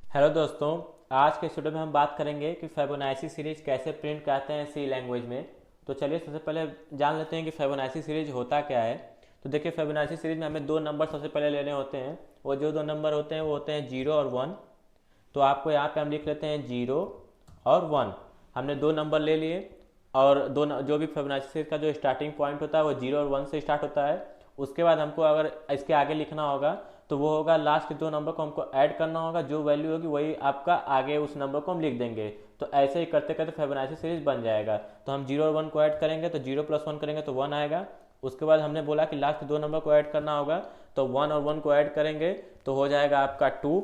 Hello दोस्तों। आज के स्टूडियो में हम बात करेंगे कि फिबोनाची सीरीज कैसे प्रिंट करते हैं सी लैंग्वेज में। तो चलिए सबसे पहले जान लेते हैं कि फिबोनाची सीरीज होता क्या है। तो देखिए, फिबोनाची सीरीज में हमें दो नंबर सबसे पहले लेने होते हैं। वो जो दो नंबर होते हैं वो होते हैं 0 और 1। तो आपको यहाँ पे हम लिख लेते हैं 0 और 1। हमने दो नंबर ले लिए और जो भी फिबोनाची सीरीज का जो स्टार्टिंग पॉइंट होता है वो 0 और 1 से स्टार्ट होता है। उसके बाद हमको अगर इसके आगे लिखना होगा तो वो होगा लास्ट के दो नंबर को हमको ऐड करना होगा, जो वैल्यू होगी वही आपका आगे उस नंबर को हम लिख देंगे। तो ऐसे ही करते करते फिबोनाची सीरीज बन जाएगा। तो हम 0 और 1 को ऐड करेंगे तो 0 + 1 करेंगे तो 1 आएगा। उसके बाद हमने बोला कि लास्ट दो नंबर को ऐड करना होगा, तो 1 और 1 को ऐड करेंगे तो हो जाएगा आपका 2।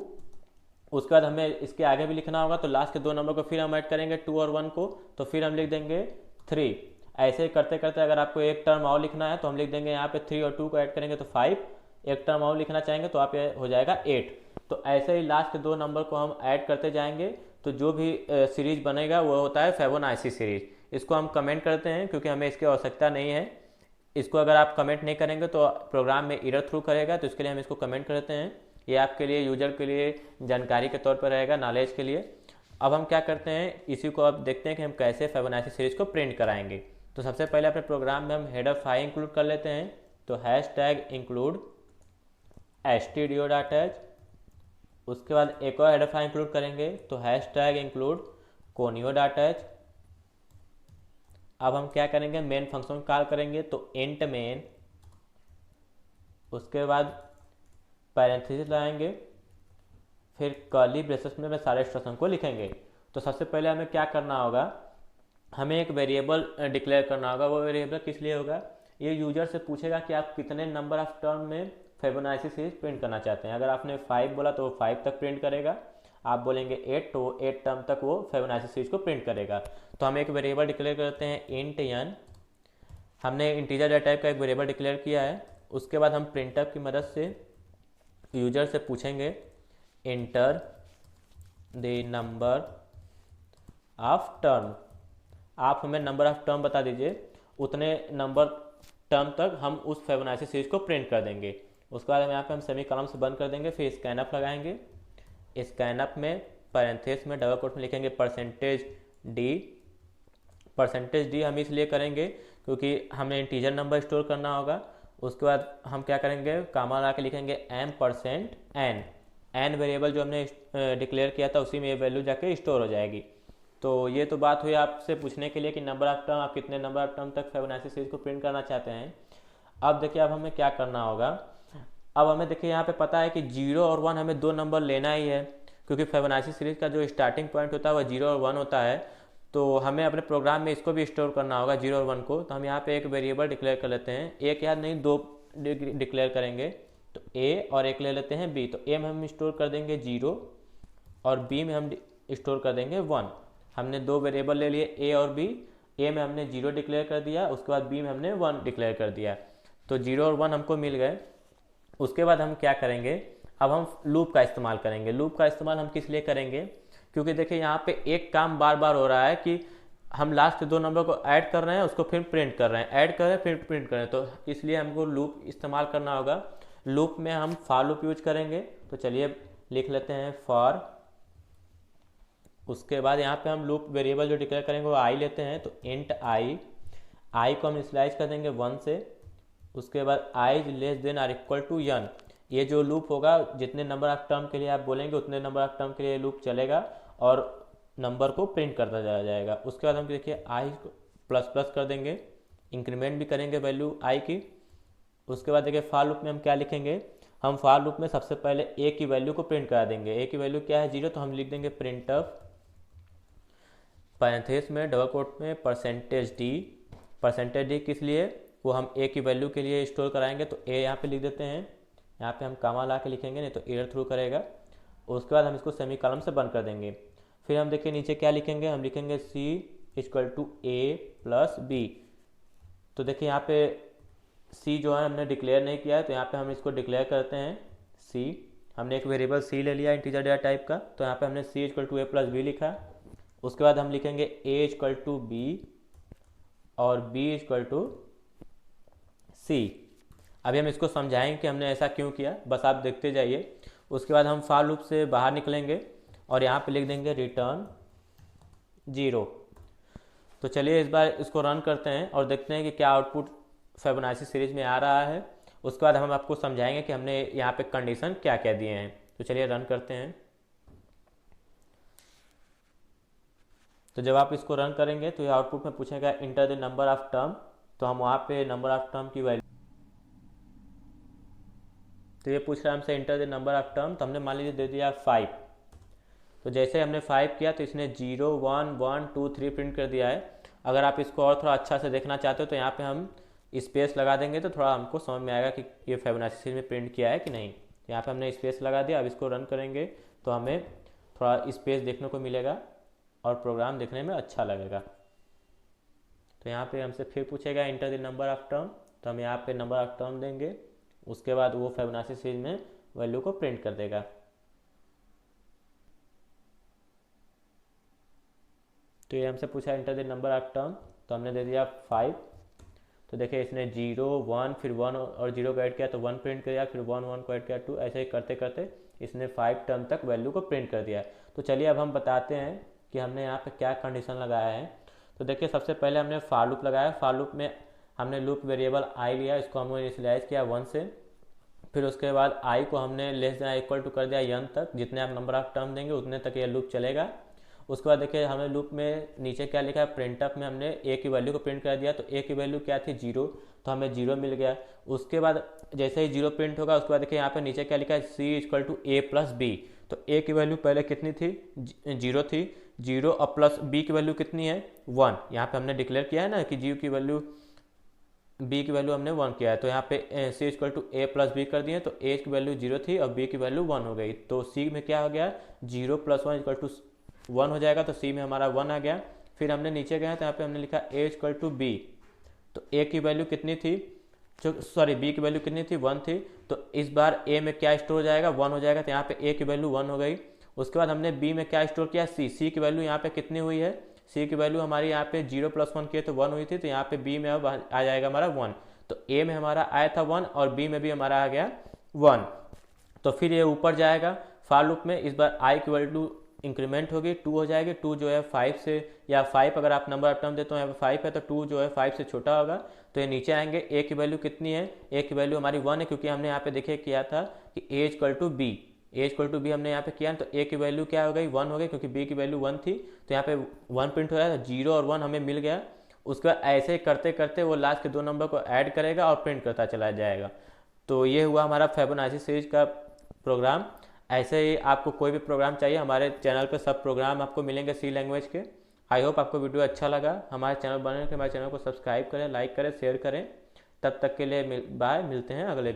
उसके बाद हमें इसके आगे भी लिखना होगा, तो लास्ट के दो नंबर को फिर हम ऐड करेंगे 2 और 1 को, तो फिर हम लिख देंगे 3। ऐसे ही करते करते अगर आपको एक टर्म और लिखना है तो हम लिख देंगे यहाँ पे 3 और 2 को ऐड करेंगे तो 5। एक टर्म और लिखना चाहेंगे तो आप ये हो जाएगा 8। तो ऐसे ही लास्ट के दो नंबर को हम ऐड करते जाएंगे, तो जो भी सीरीज बनेगा वो होता है फिबोनाची सीरीज। इसको हम कमेंट करते हैं क्योंकि हमें इसकी आवश्यकता नहीं है। इसको अगर आप कमेंट नहीं करेंगे तो प्रोग्राम में एरर थ्रू करेगा, तो इसके लिए हम इसको कमेंट करते हैं। ये आपके लिए, यूजर के लिए जानकारी के तौर पर रहेगा, नॉलेज के लिए। अब हम क्या करते हैं, इसी को अब देखते हैं कि हम कैसे फिबोनाची सीरीज को प्रिंट कराएंगे। तो सबसे पहले अपने प्रोग्राम में हम हेडर फाइल इंक्लूड कर लेते हैं। तो #include stdio.h। उसके बाद एक और हेडर फाइल इंक्लूड करेंगे तो #include conio.h। अब हम क्या करेंगे, मेन फंक्शन कॉल करेंगे तो इंट मेन। उसके बाद पैरेंथेसिस लगाएंगे, फिर कर्ली ब्रेसेस में सारे इंस्ट्रक्शन को लिखेंगे। तो सबसे पहले हमें क्या करना होगा, हमें एक वेरिएबल डिक्लेयर करना होगा। वो वेरिएबल किस लिए होगा, ये यूजर से पूछेगा कि आप कितने नंबर ऑफ टर्म में फिबोनाची सीरीज प्रिंट करना चाहते हैं। अगर आपने 5 बोला तो वो 5 तक प्रिंट करेगा। आप बोलेंगे 8 तो 8 टर्म तक वो फिबोनाची सीरीज को प्रिंट करेगा। तो हम एक वेरिएबल डिक्लेयर करते हैं इंट n। हमने इंटीजर डेटा टाइप का एक वेरिएबल डिक्लेयर किया है। उसके बाद हम प्रिंटफ की मदद से यूजर से पूछेंगे enter the number of term. आप हमें नंबर ऑफ टर्म बता दीजिए, उतने नंबर टर्म तक हम उस फिबोनाची सीरीज को प्रिंट कर देंगे। उसके बाद हम यहाँ पे हम सेमी कॉलम से बंद कर देंगे, फिर स्कैनअप लगाएंगे। स्कैनअप में पैरेंथेसिस में डबल कोट में लिखेंगे %d। %d हम इसलिए करेंगे क्योंकि हमें इंटीजर नंबर स्टोर करना होगा। उसके बाद हम क्या करेंगे, कामा लगा के लिखेंगे m%n। n वेरिएबल जो हमने डिक्लेयर किया था उसी में ये वैल्यू जाके स्टोर हो जाएगी। तो ये तो बात हुई आपसे पूछने के लिए कि नंबर ऑफ टर्म, आप कितने नंबर ऑफ टर्म तक फिबोनाची सीरीज को प्रिंट करना चाहते हैं। अब देखिए, अब हमें क्या करना होगा। अब हमें देखिए यहाँ पे पता है कि 0 और 1 हमें दो नंबर लेना ही है, क्योंकि फिबोनाची सीरीज का जो स्टार्टिंग पॉइंट होता है वह 0 और 1 होता है। तो हमें अपने प्रोग्राम में इसको भी स्टोर करना होगा 0 और 1 को। तो हम यहाँ पे एक वेरिएबल डिक्लेयर कर लेते हैं, एक या नहीं दो डिक्लेयर करेंगे। तो a और एक ले लेते हैं b। तो a में हम स्टोर कर देंगे 0 और b में हम स्टोर कर देंगे 1। हमने दो वेरिएबल ले लिए a और b। a में हमने 0 डिक्लेयर कर दिया, उसके बाद b में हमने 1 डिक्लेयर कर दिया। तो 0 और 1 हमको मिल गए। उसके बाद हम क्या करेंगे, अब हम लूप का इस्तेमाल करेंगे। लूप का इस्तेमाल हम किस लिए करेंगे, क्योंकि देखिए यहाँ पे एक काम बार बार हो रहा है कि हम लास्ट के दो नंबर को ऐड कर रहे हैं, उसको फिर प्रिंट कर रहे हैं, ऐड कर रहे हैं फिर प्रिंट कर रहे हैं। तो इसलिए हमको लूप इस्तेमाल करना होगा। लूप में हम फॉर लूप यूज करेंगे। तो चलिए लिख लेते हैं फॉर। उसके बाद यहाँ पे हम लूप वेरिएबल जो डिक्लेयर करेंगे वो आई लेते हैं। तो इंट आई को हम इनिशियलाइज कर देंगे 1 से। उसके बाद i <= n। ये जो लूप होगा, जितने नंबर ऑफ टर्म के लिए आप बोलेंगे उतने नंबर ऑफ टर्म के लिए लूप चलेगा और नंबर को प्रिंट करता जाएगा। उसके बाद हम देखिए i प्लस प्लस कर देंगे, इंक्रीमेंट भी करेंगे वैल्यू i की। उसके बाद देखिए फॉर लूप में हम क्या लिखेंगे, हम फॉर लूप में सबसे पहले a की वैल्यू को प्रिंट करा देंगे। a की वैल्यू क्या है, 0। तो हम लिख देंगे printf पैरेंथेसिस में डबल कोट में %d। %d किस लिए, वो हम a की वैल्यू के लिए स्टोर कराएंगे। तो a यहाँ पे लिख देते हैं, यहाँ पे हम कामा ला के लिखेंगे, नहीं तो एरर थ्रू करेगा। उसके बाद हम इसको सेमी कॉलम से बंद कर देंगे। फिर हम देखिए नीचे क्या लिखेंगे, हम लिखेंगे c = a + b। तो देखिए यहाँ पे c जो है हमने डिक्लेयर नहीं किया है, तो यहाँ पे हम इसको डिक्लेयर करते हैं c। हमने एक वेरिएबल c ले लिया इंटीजर डेटा टाइप का, तो यहाँ पे हमने c = a + b लिखा। उसके बाद हम लिखेंगे a = b और b = c। अभी हम इसको समझाएंगे कि हमने ऐसा क्यों किया, बस आप देखते जाइए। उसके बाद हम फॉर लूप से बाहर निकलेंगे। और यहाँ पे लिख देंगे रिटर्न 0। तो चलिए इस बार इसको रन करते हैं और देखते हैं कि क्या आउटपुट फिबोनाची सीरीज में आ रहा है। उसके बाद हम आपको समझाएंगे कि हमने यहाँ पे कंडीशन क्या क्या दिए हैं। तो चलिए रन करते हैं। तो जब आप इसको रन करेंगे तो ये आउटपुट में पूछेगा enter the number of term. तो हम वहाँ पे नंबर ऑफ टर्म की वैल्यू, तो ये पूछ रहा है हमसे enter the number of term. तो हमने मान लीजिए दे दिया 5। तो जैसे हमने 5 किया तो इसने 0 1 1 2 3 प्रिंट कर दिया है। अगर आप इसको और थोड़ा अच्छा से देखना चाहते हो तो यहाँ पे हम स्पेस लगा देंगे तो थोड़ा हमको समझ में आएगा कि ये फिबोनाची सीरीज में प्रिंट किया है कि नहीं। यहाँ पे हमने स्पेस लगा दिया। अब इसको रन करेंगे तो हमें थोड़ा स्पेस देखने को मिलेगा और प्रोग्राम देखने में अच्छा लगेगा। तो यहाँ पे हमसे फिर पूछेगा enter the number of term. तो हम यहाँ पे नंबर ऑफ टर्म देंगे। उसके बाद वो फिबोनाची सीरीज में वैल्यू को प्रिंट कर देगा। तो ये हमसे पूछा enter the number of term. तो हमने दे दिया 5। तो देखिए इसने 0 1 फिर 1 और 0 को ऐड किया तो 1 प्रिंट किया, फिर 1 1 को ऐड किया 2, ऐसे ही करते करते इसने 5 टर्म तक वैल्यू को प्रिंट कर दिया। तो चलिए अब हम बताते हैं कि हमने यहाँ पे क्या कंडीशन लगाया है। तो देखिए सबसे पहले हमने फॉर लूप लगाया। फॉर लूप में हमने लूप वेरिएबल आई लिया, इसको हमने इनिशियलाइज किया 1 से। फिर उसके बाद आई को हमने लेस देन इक्वल टू कर दिया n तक। जितने आप नंबर ऑफ टर्म देंगे उतने तक ये लूप चलेगा। उसके बाद देखिए हमें लूप में नीचे क्या लिखा है, प्रिंटअप में हमने ए की वैल्यू को प्रिंट कर दिया। तो ए की वैल्यू क्या थी 0, तो हमें 0 मिल गया। उसके बाद जैसे ही 0 प्रिंट होगा उसके बाद देखिए यहाँ पे नीचे क्या लिखा है C equal to A plus B. तो ए की वैल्यू पहले कितनी थी 0 थी, 0 और प्लस बी की वैल्यू कितनी है 1। यहाँ पे हमने डिक्लेयर किया है ना कि जी की वैल्यू बी की वैल्यू हमने 1 किया है। तो यहाँ पे C equal to A plus B कर दिए। तो ए की वैल्यू 0 थी और बी की वैल्यू 1 हो गई। तो सी में क्या हो गया 0 प्लस 1 इक्वल टू 1 हो जाएगा। तो सी में हमारा 1 आ गया। फिर हमने नीचे गए तो यहाँ पे हमने लिखा ए इक्वल टू बी। तो ए की वैल्यू कितनी थी, सॉरी बी की वैल्यू कितनी थी 1 थी। तो इस बार ए में क्या स्टोर हो जाएगा 1 हो जाएगा। तो यहाँ पे ए की वैल्यू 1 हो गई। उसके बाद हमने बी में क्या स्टोर किया सी की वैल्यू यहाँ पे कितनी हुई है, सी की वैल्यू हमारी यहाँ पे 0 प्लस 1 किए तो 1 हुई थी। तो यहाँ पे बी में अब आ जाएगा हमारा 1। तो ए में हमारा आया था 1 और बी में भी हमारा आ गया 1। तो फिर ये ऊपर जाएगा फॉर लूप में। इस बार आई की वैल्यू इंक्रीमेंट होगी 2 हो जाएगी। 2 जो है 5 से, या 5 अगर आप नंबर ऑफ टर्म देते हो यहाँ पे 5 है तो 2 जो है 5 से छोटा होगा। तो ये नीचे आएंगे। ए की वैल्यू कितनी है, ए की वैल्यू हमारी 1 है क्योंकि हमने यहाँ पे देखिए किया था कि A equal to B, A equal to B हमने यहाँ पे किया। तो ए की वैल्यू क्या हो गई 1 हो गई क्योंकि बी की वैल्यू 1 थी। तो यहाँ पे 1 प्रिंट हो जाएगा, 0 और 1 हमें मिल गया। उसके बाद ऐसे ही करते करते वो लास्ट के 2 नंबर को ऐड करेगा और प्रिंट करता चला जाएगा। तो ये हुआ हमारा फिबोनाची सीरीज का प्रोग्राम। ऐसे ही आपको कोई भी प्रोग्राम चाहिए हमारे चैनल पे सब प्रोग्राम आपको मिलेंगे सी लैंग्वेज के। आई होप आपको वीडियो अच्छा लगा। हमारे चैनल बनने के हमारे चैनल को सब्सक्राइब करें, लाइक करें, शेयर करें। तब तक के लिए बाय, मिलते हैं अगले